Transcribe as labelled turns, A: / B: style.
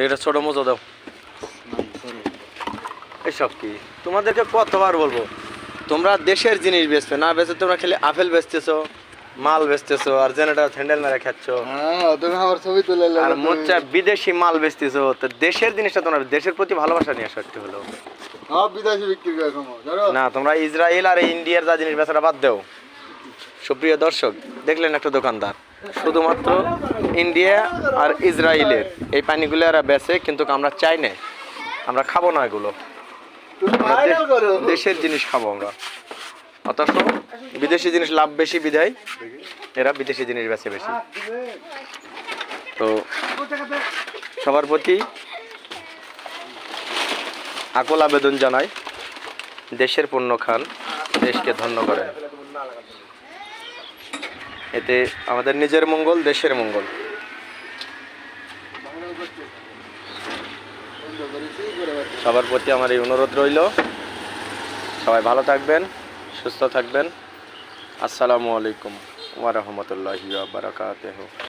A: এটা ছোট মোজো দাও। এসব কি তোমাদেরকে কতবার বলবো, তোমরা দেশের জিনিস বেচবে না, বেচে তোমরা খালি আপেল বেচতেছো, মাল বেচতেছো, আর জেনারেটর হ্যান্ডেল মেরে খাচ্ছ,
B: তুমি আমার ছবি তুলে
A: আর মোচ্চা বিদেশি মাল বেচতেছো। তো দেশের জিনিসটা তোমরা দেশের প্রতি ভালোবাসা নিয়ে আসো একটু হলেও।
B: বিদেশি বিক্রি করে জানো
A: না, তোমরা ইসরায়েল আর ইন্ডিয়ার যা জিনিস বেচাটা বাদ দাও। সুপ্রিয় দর্শক, দেখলেন একটা দোকানদার শুধুমাত্র ইন্ডিয়া আর ইসরায়েলের এই পানিগুলো এরা বেচে, কিন্তু আমরা চাই না, আমরা খাবো না এগুলো, দেশের জিনিস খাবো আমরা। অথচ বিদেশি জিনিস লাভ বেশি বিধায় এরা বিদেশি জিনিস বেচে বেশি। তো সবার প্রতি আকুল আবেদন জানাই, দেশের পণ্য খান, দেশকে ধন্য করেন, এতে আমাদের নিজের মঙ্গল, দেশের মঙ্গল। সবার প্রতি আমার এই অনুরোধ রইল, সবাই ভালো থাকবেন, সুস্থ থাকবেন। আসসালামু আলাইকুম ওয়া রাহমাতুল্লাহি ওয়া বারাকাতুহু।